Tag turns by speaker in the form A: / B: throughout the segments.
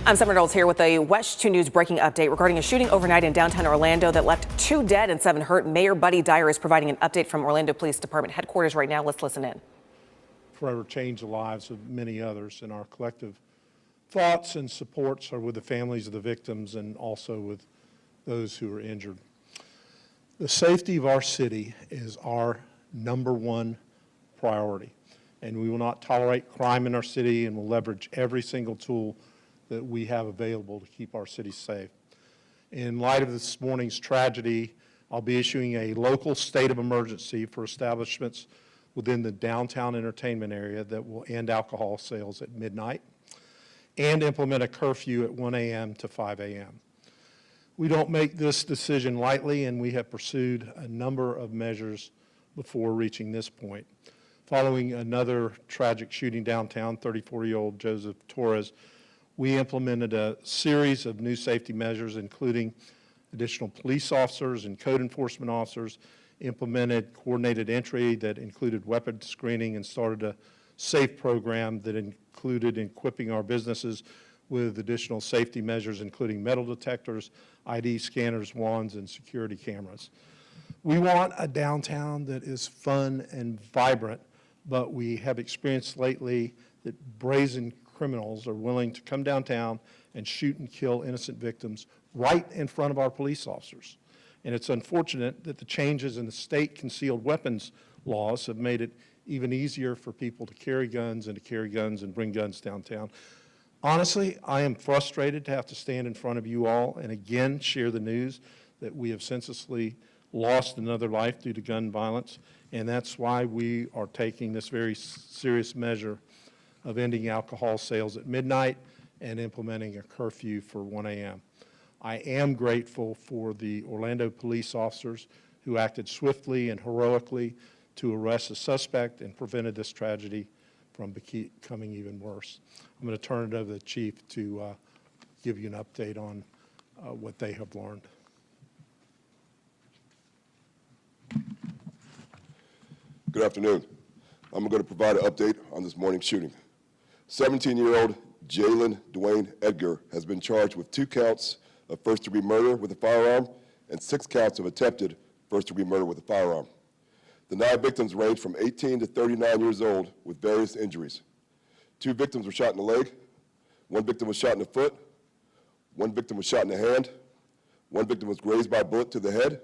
A: I'm Summer Knowles here with a WESH 2 News breaking update regarding a shooting overnight in downtown Orlando that left 2 dead and 7 hurt. Mayor Buddy Dyer is providing an update from Orlando Police Department headquarters right now. Let's listen in.
B: Forever change the lives of many others, and our collective thoughts and supports are with the families of the victims and also with those who are injured. The safety of our city is our #1 priority, and we will not tolerate crime in our city, and will leverage every single tool that we have available to keep our city safe. In light of this morning's tragedy, I'll be issuing a local state of emergency for establishments within the downtown entertainment area that will end alcohol sales at midnight and implement a curfew at 1 a.m. to 5 a.m. We don't make this decision lightly, and we have pursued a number of measures before reaching this point. Following another tragic shooting downtown, 34-year-old Joseph Torres, we implemented a series of new safety measures, including additional police officers and code enforcement officers, implemented coordinated entry that included weapon screening, and started a SAFE program that included equipping our businesses with additional safety measures, including metal detectors, ID scanners, wands, and security cameras. We want a downtown that is fun and vibrant, but we have experienced lately that brazen criminals are willing to come downtown and shoot and kill innocent victims right in front of our police officers. And it's unfortunate that the changes in the state concealed weapons laws have made it even easier for people to carry guns and bring guns downtown. Honestly, I am frustrated to have to stand in front of you all and again share the news that we have senselessly lost another life due to gun violence, and that's why we are taking this very serious measure of ending alcohol sales at midnight and implementing a curfew for 1 a.m. I am grateful for the Orlando police officers who acted swiftly and heroically to arrest a suspect and prevented this tragedy from becoming even worse. I'm going to turn it over to the chief to give you an update on what they have learned.
C: Good afternoon. I'm going to provide an update on this morning's shooting. 17-year-old Jalen Dwayne Edgar has been charged with 2 counts of first-degree murder with a firearm and 6 counts of attempted first-degree murder with a firearm. The 9 victims range from 18 to 39 years old with various injuries. 2 victims were shot in the leg, 1 victim was shot in the foot, 1 victim was shot in the hand, 1 victim was grazed by a bullet to the head,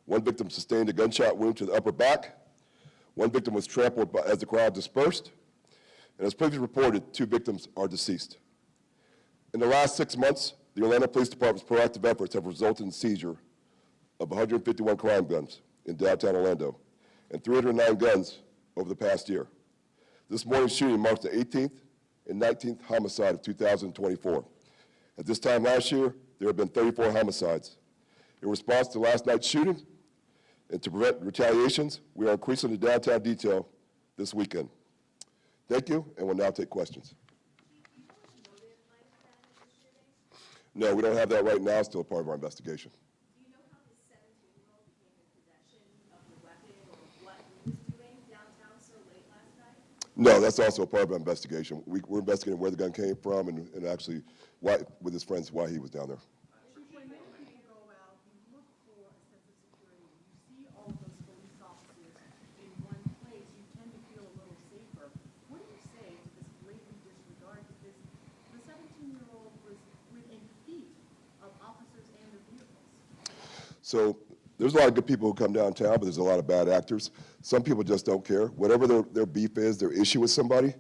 C: 1 victim sustained a gunshot wound to the upper back, 1 victim was trampled as the crowd dispersed, and as previously reported, 2 victims are deceased. In the last 6 months, the Orlando Police Department's proactive efforts have resulted in the seizure of 151 crime guns in downtown Orlando and 309 guns over the past year. This morning's shooting marks the 18th and 19th homicide of 2024. At this time last year, there have been 34 homicides. In response to last night's shooting and to prevent retaliations, we are increasing the downtown detail this weekend. Thank you, and we'll now take questions. No, we don't have that right now. It's still a part of our investigation.
D: Do you know how this 17-year-old became in possession of the weapon or what he was doing downtown so late last night?
C: No, that's also a part of our investigation. We're investigating where the gun came from and actually why, with his friends, why he was down there.
E: When many people go out, you look for a sense of security. You see all of those police officers in one place, you tend to feel a little safer. What do you say to this blatant disregard? Because the 17-year-old was within feet of officers and their vehicles.
C: So there's a lot of good people who come downtown, but there's a lot of bad actors. Some people just don't care. Whatever their beef is, their issue with somebody,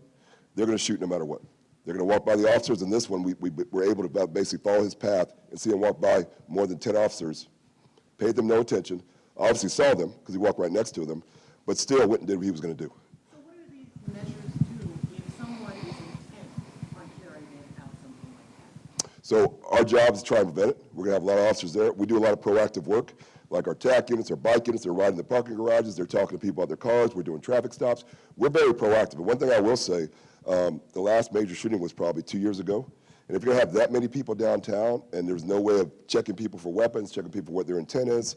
C: they're going to shoot no matter what. They're going to walk by the officers. In this one, we were able to basically follow his path and see him walk by more than 10 officers, paid them no attention, obviously saw them because he walked right next to them, but still went and did what he was going to do.
E: So what do these measures do if someone is intent on carrying out something like that?
C: So our job is to try and prevent it. We're going to have a lot of officers there. We do a lot of proactive work, like our TAC units, our bike units. They're riding the parking garages. They're talking to people about their cars. We're doing traffic stops. We're very proactive. And one thing I will say, the last major shooting was probably 2 years ago. And if you're going to have that many people downtown and there's no way of checking people for weapons, checking people for what their intent is,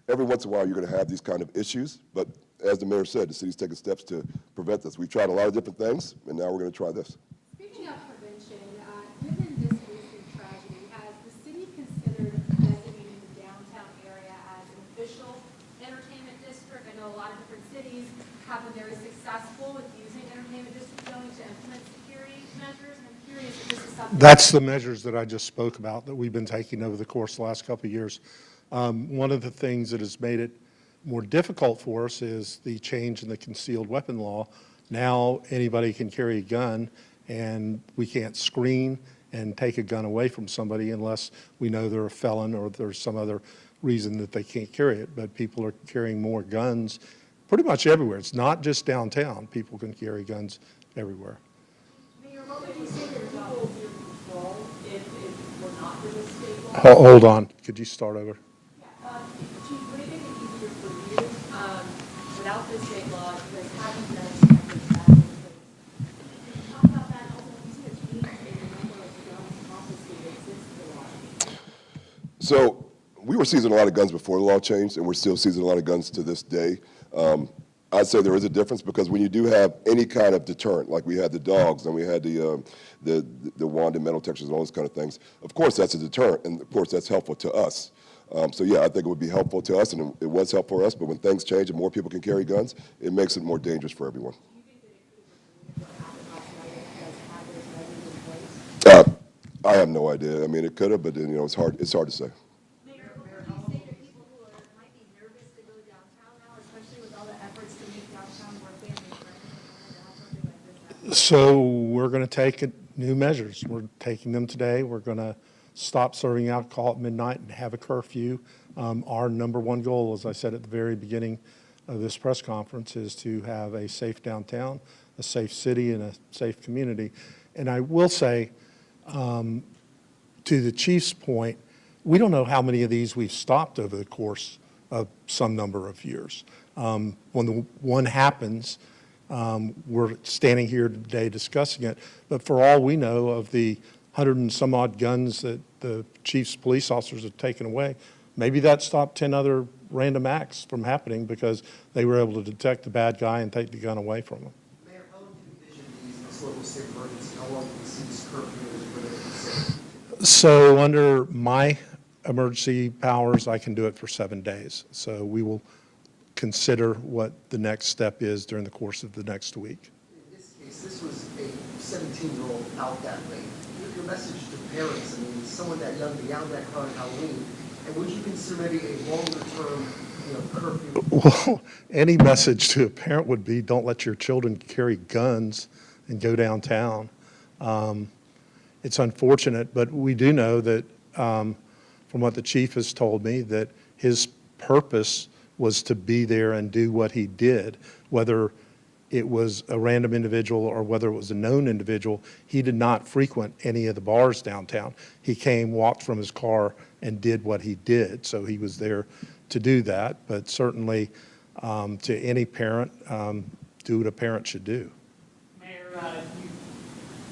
C: every once in a while you're going to have these kind of issues. But as the mayor said, the city's taking steps to prevent this. We've tried a lot of different things, and now we're going to try this.
D: Speaking of prevention, given this
B: That's the measures that I just spoke about that we've been taking over the course of the last couple of years. One of the things that has made it more difficult for us is the change in the concealed weapon law. Now anybody can carry a gun, and we can't screen and take a gun away from somebody unless we know they're a felon or there's some other reason that they can't carry it. But people are carrying more guns pretty much everywhere. It's not just downtown. People can carry guns everywhere.
E: Mayor, what would you say that people will be in control if we're not in this state law?
B: Hold on. Could you start over?
E: Chief, would it make it easier for you, without this state law, because having done inspectors back in place? Talk about that, also, have you seen a change in the number of guns confiscated since the law?
C: So we were seizing a lot of guns before the law changed, and we're still seizing a lot of guns to this day. I'd say there is a difference because when you do have any kind of deterrent, like we had the dogs and we had the wand and metal detectors and all those kind of things, of course that's a deterrent, and of course that's helpful to us. So yeah, I think it would be helpful to us, and it was helpful for us, but when things change and more people can carry guns, it makes it more dangerous for everyone. I have no idea. I mean, it could have, but then, it's hard to say.
D: Mayor, what would you say to people who might be nervous to go downtown now, especially with all the efforts to make downtown more family-friendly and to have something like this happen?
B: So we're going to take new measures. We're taking them today. We're going to stop serving alcohol at midnight and have a curfew. Our number one goal, as I said at the very beginning of this press conference, is to have a safe downtown, a safe city, and a safe community. And I will say, to the chief's point, we don't know how many of these we've stopped over the course of some number of years. When the one happens, we're standing here today discussing it, but for all we know of the 100 and some odd guns that the chief's police officers have taken away, maybe that stopped 10 other random acts from happening because they were able to detect the bad guy and take the gun away from him.
F: Mayor, how long do you envision this local state of emergency? How long do you see this curfew for the city?
B: So under my emergency powers, I can do it for 7 days. So we will consider what the next step is during the course of the next week.
F: In this case, this was a 17-year-old out that late. Your message to parents, I mean, someone that young, beyond that car on Halloween, and would you consider maybe a longer-term, curfew?
B: Well, any message to a parent would be, don't let your children carry guns and go downtown. It's unfortunate, but we do know that, from what the chief has told me, that his purpose was to be there and do what he did, whether it was a random individual or whether it was a known individual. He did not frequent any of the bars downtown. He came, walked from his car, and did what he did. So he was there to do that, but certainly to any parent, do what a parent should do.
G: Mayor, you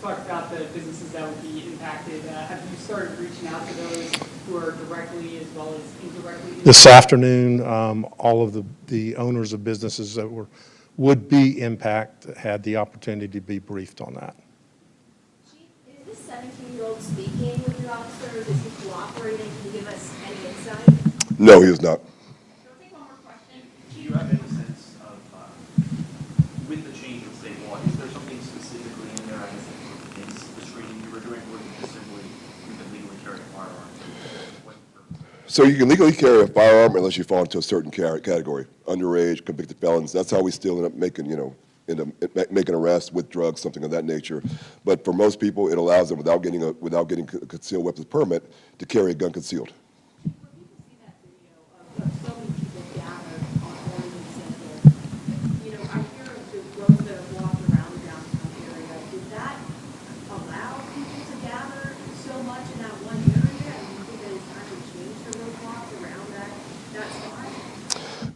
G: talked about the businesses that would be impacted. Have you started reaching out to those who are directly as well as indirectly impacted?
B: This afternoon, all of the owners of businesses that would be impacted had the opportunity to be briefed on that.
D: Chief, is this 17-year-old speaking with your officer? Is he cooperating? Can you give us any insight?
C: No, he is not.
D: I'll take one more question.
H: Do you have any sense of, with the change of state law, is there something specifically in there, I guess, in the screening you were doing, or is it just simply you can legally carry a firearm?
C: So you can legally carry a firearm unless you fall into a certain category, underage, convicted felons. That's how we still end up making, making arrests with drugs, something of that nature. But for most people, it allows them, without getting a concealed weapons permit, to carry a gun concealed.
E: When people see that video of so many people gathered on Oregon Central, I hear of the those that have walked around the downtown area. Did that allow people to gather so much in that one area? And you think that it's time to change the roadblocks around that spot?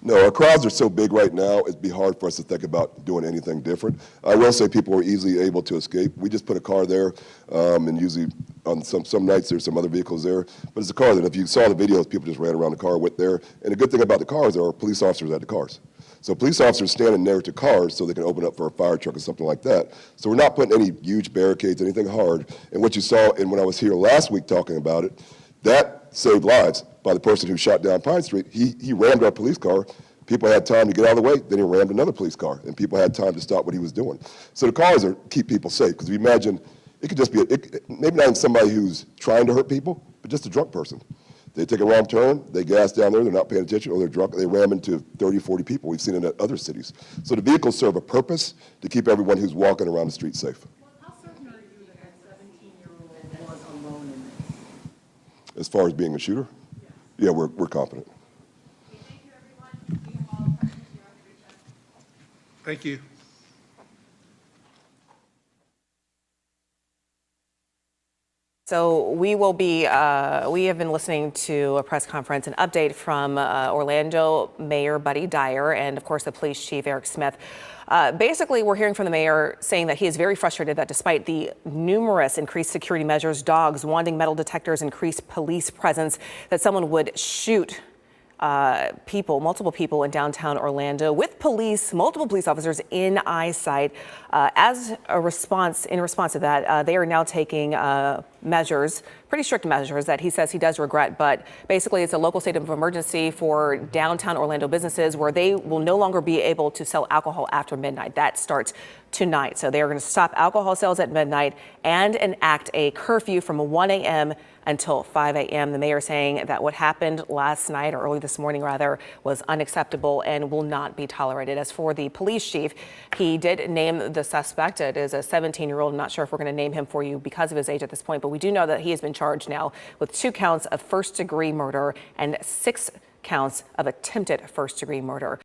C: No, our crowds are so big right now, it'd be hard for us to think about doing anything different. I will say people are easily able to escape. We just put a car there, and usually on some nights there's some other vehicles there. But it's a car that if you saw the videos, people just ran around the car with there. And the good thing about the cars are police officers at the cars. So police officers standing near to cars so they can open up for a fire truck or something like that. So we're not putting any huge barricades, anything hard. And what you saw, and when I was here last week talking about it, that saved lives by the person who shot down Pine Street. He rammed our police car. People had time to get out of the way, then he rammed another police car, and people had time to stop what he was doing. So the cars keep people safe, because if you imagine, it could just be, maybe not somebody who's trying to hurt people, but just a drunk person. They take a wrong turn, they gas down there, they're not paying attention, or they're drunk, they ram into 30, 40 people. We've seen it in other cities. So the vehicles serve a purpose to keep everyone who's walking around the street safe.
E: Well, how certain are you that that 17-year-old was alone in this?
C: As far as being a shooter, yeah, we're confident.
D: Thank you, everyone. If you have all questions, you have to reach out.
B: Thank you.
A: So we have been listening to a press conference, an update from Orlando Mayor Buddy Dyer and, of course, the police chief, Eric Smith. Basically, we're hearing from the mayor saying that he is very frustrated that despite the numerous increased security measures, dogs, wanting metal detectors, increased police presence, that someone would shoot multiple people in downtown Orlando with multiple police officers in eyesight. In response to that, they are now taking measures, pretty strict measures that he says he does regret. But basically, it's a local state of emergency for downtown Orlando businesses where they will no longer be able to sell alcohol after midnight. That starts tonight. So they are going to stop alcohol sales at midnight and enact a curfew from 1 a.m. until 5 a.m. The mayor saying that what happened last night, or early this morning rather, was unacceptable and will not be tolerated. As for the police chief, he did name the suspect. It is a 17-year-old. I'm not sure if we're going to name him for you because of his age at this point, but we do know that he has been charged now with 2 counts of first-degree murder and 6 counts of attempted first-degree murder.